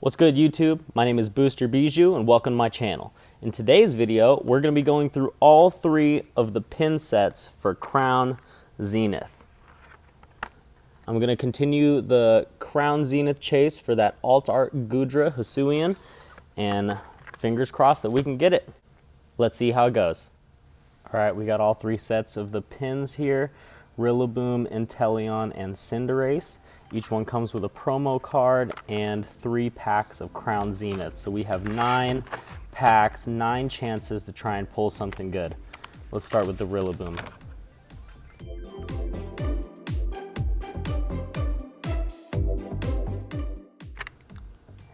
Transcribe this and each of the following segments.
What's good, YouTube? My name is BoosterBijuu and welcome to my channel. In today's video, we're going to be going through all three of the pin sets for Crown Zenith. I'm going to continue the Crown Zenith chase for that Alt Art Goodra Hisuian, and fingers crossed that we can get it. Let's see how it goes. Alright, we got all three sets of the pins here. Rillaboom, Inteleon, and Cinderace. Each one comes with a promo card and 3 packs of Crown Zenith. So we have 9 packs, 9 chances to try and pull something good. Let's start with the Rillaboom.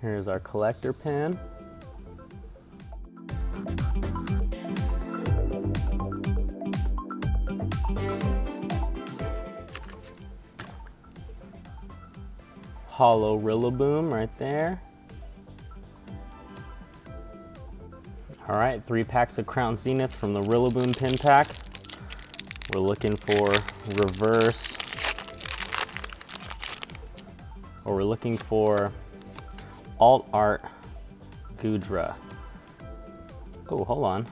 Here's our collector pin. Hollow Rillaboom right there. All right, 3 packs of Crown Zenith from the Rillaboom pin pack. We're looking for reverse, or we're looking for Alt Art Goodra. Oh, hold on.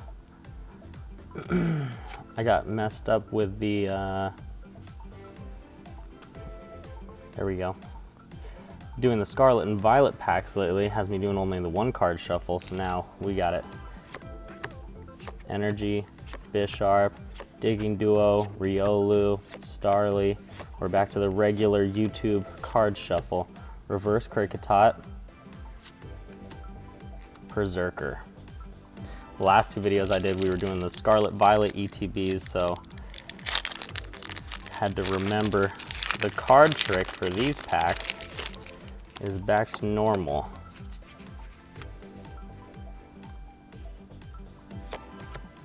I got messed up with the, there we go. Doing the Scarlet and Violet packs lately has me doing only the 1 card shuffle, so now we got it. Energy, Bisharp, Digging Duo, Riolu, Starly. We're back to the regular YouTube card shuffle. Reverse Kricketot, Berserker. The last 2 videos I did, we were doing the Scarlet Violet ETBs, so had to remember the card trick for these packs is back to normal.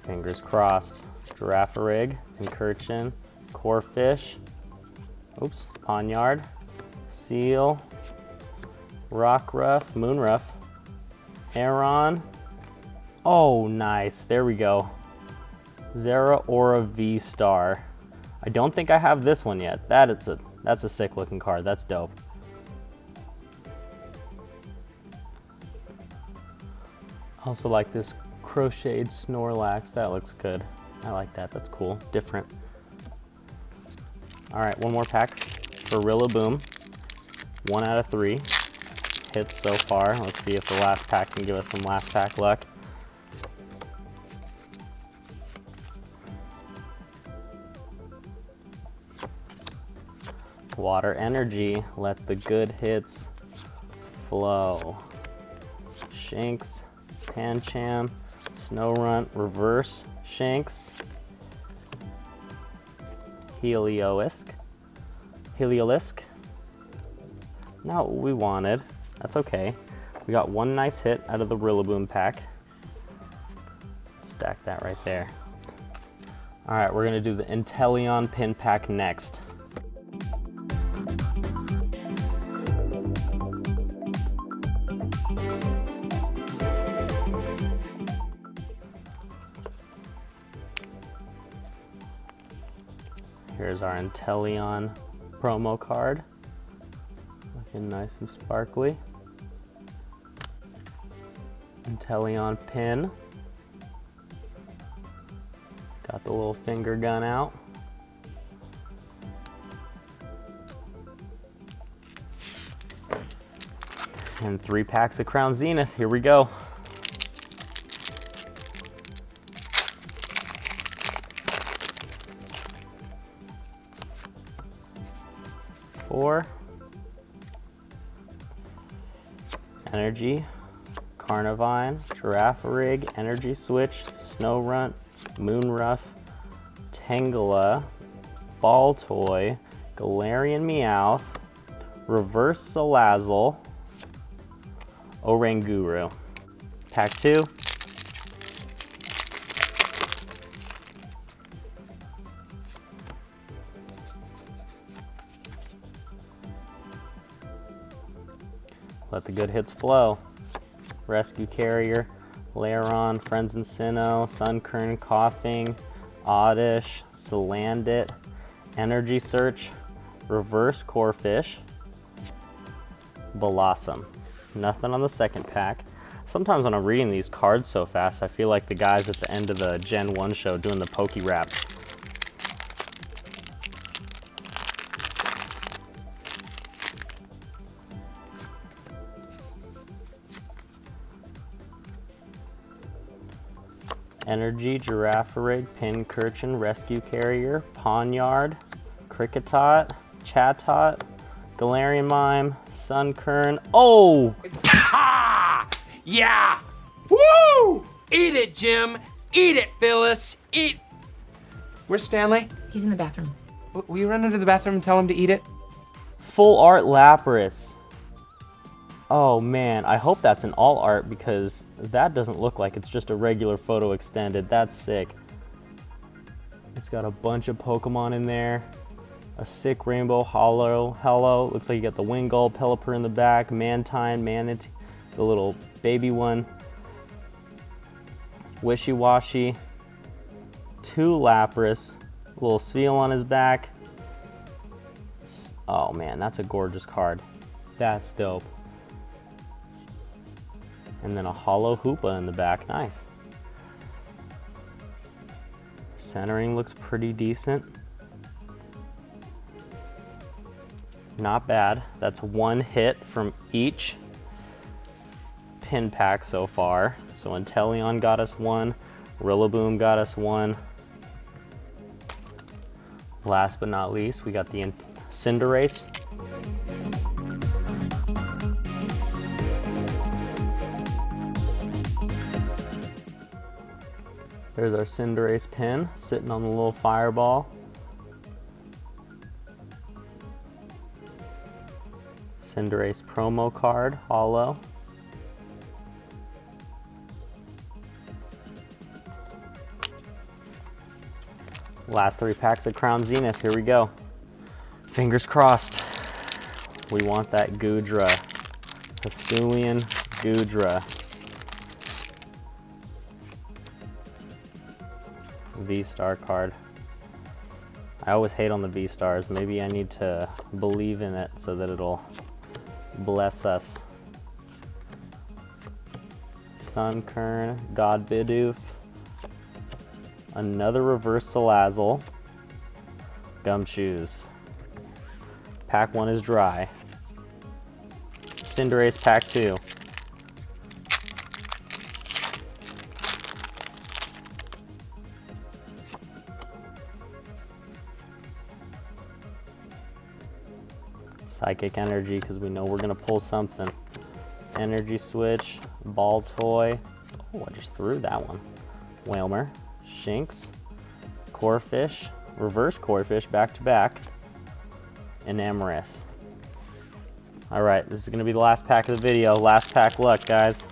Fingers crossed. Girafarig, Incursion, Corphish, oops, Ponyard, Seal, Rockruff, Moonruff, Aron. Oh, nice. There we go. Zeraora V-Star. I don't think I have this one yet. That's a sick looking card. That's dope. Also like this crocheted Snorlax, that looks good. I like that, that's cool, different. All right, 1 more pack for Rillaboom. 1 out of 3 hits so far. Let's see if the last pack can give us some last pack luck. Water Energy, let the good hits flow. Shinx, Pancham, Snorunt, Reverse Shanks, Heliolisk, not what we wanted, that's okay. We got 1 nice hit out of the Rillaboom pack. Stack that right there. All right, we're gonna do the Inteleon pin pack next. Here's our Inteleon promo card. Looking nice and sparkly. Inteleon pin. Got the little finger gun out. And 3 packs of Crown Zenith. Here we go. Four. Energy, Carnivine, Girafarig, Energy Switch, Snorunt, Moonruff, Tangela, Baltoy, Galarian Meowth, Reverse Salazzle, Oranguru. Pack 2. Let the good hits flow. Rescue Carrier, Lairon, Friends and Sinnoh, Sunkern, Coughing, Oddish, Salandit, Energy Search, Reverse Corphish, Blossom. Nothing on the second pack. Sometimes when I'm reading these cards so fast, I feel like the guys at the end of the Gen 1 show doing the Poke Rap. Energy, Girafarig, Pincurchin, Rescue Carrier, Pawniard, Kricketot, Chatot, Galarian Mime, Sunkern. Oh! Yeah! Woo! Eat it, Jim! Eat it, Phyllis! Eat! Where's Stanley? He's in the bathroom. Will you run into the bathroom and tell him to eat it? Full Art Lapras. Oh man, I hope that's an all art because that doesn't look like it's just a regular photo extended. That's sick. It's got a bunch of Pokemon in there. A sick rainbow hello. Looks like you got the Wingull, Pelipper in the back, Mantine, Manatee, the little baby one. Wishy-Washy. 2 Lapras. A little seal on his back. Oh man, that's a gorgeous card. That's dope. And then a hollow Hoopa in the back. Nice. Centering looks pretty decent. Not bad. That's 1 hit from each pin pack so far. So Inteleon got us 1. Rillaboom got us 1. Last but not least, we got the Cinderace. There's our Cinderace pin sitting on the little fireball. Cinderace promo card, hollow. Last 3 packs of Crown Zenith, here we go. Fingers crossed. We want that Goodra. Hisuian Goodra. V-Star card. I always hate on the V-Stars. Maybe I need to believe in it so that it'll bless us. Sunkern, Godbidoof. Another reverse Salazzle. Gumshoes. Pack 1 is dry. Cinderace pack 2. Psychic Energy, because we know we're going to pull something. Energy Switch, Ball Toy. Oh, I just threw that one. Whalmer, Shinx, Corphish, Reverse Corphish back to back, and Amoris. All right, this is going to be the last pack of the video. Last pack luck, guys.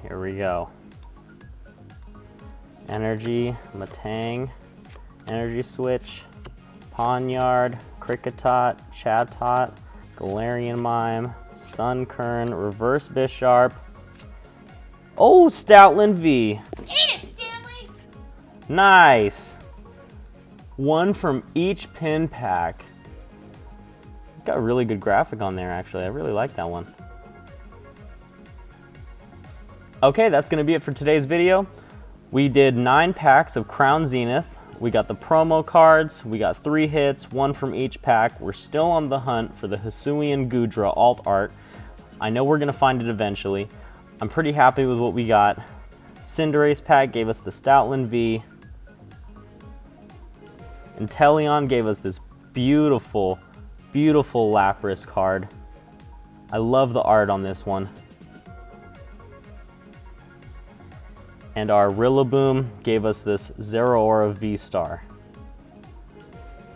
Here we go. Energy, Matang, Energy Switch, Pawniard, Kricketot, Chatot, Galarian Mime, Sunkern, Reverse Bisharp. Oh, Stoutland V. Eat it, Stanley! Nice. 1 from each pin pack. It's got a really good graphic on there, actually. I really like that one. Okay, that's going to be it for today's video. We did 9 packs of Crown Zenith. We got the promo cards. We got 3 hits, 1 from each pack. We're still on the hunt for the Hisuian Goodra Alt Art. I know we're going to find it eventually. I'm pretty happy with what we got. Cinderace pack gave us the Stoutland V. Inteleon gave us this beautiful, beautiful Lapras card. I love the art on this one. And our Rillaboom gave us this Zeraora V-Star.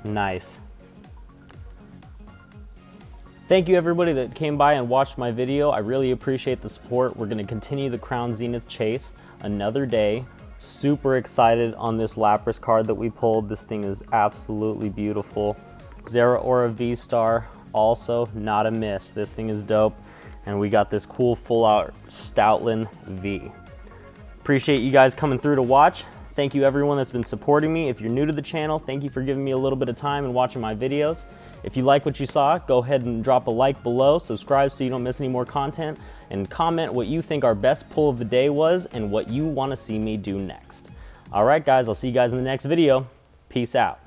Nice. Thank you everybody that came by and watched my video. I really appreciate the support. We're gonna continue the Crown Zenith chase another day. Super excited on this Lapras card that we pulled. This thing is absolutely beautiful. Zeraora V-Star, also not a miss. This thing is dope. And we got this cool full out Stoutland V. appreciate you guys coming through to watch. Thank you everyone that's been supporting me. If you're new to the channel, thank you for giving me a little bit of time and watching my videos. If you like what you saw, go ahead and drop a like below, subscribe so you don't miss any more content, and comment what you think our best pull of the day was and what you want to see me do next. All right, guys, I'll see you guys in the next video. Peace out.